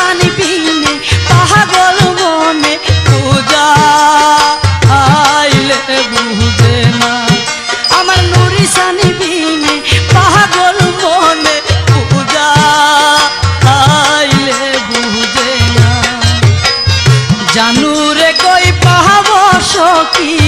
সানি বিনে পাগল মনে পূজা আইলে বুঝে না আমার নুরি সানি বিনে পাগল মনে পূজা আইলে বুঝে না জানু রে কই পাবো সখী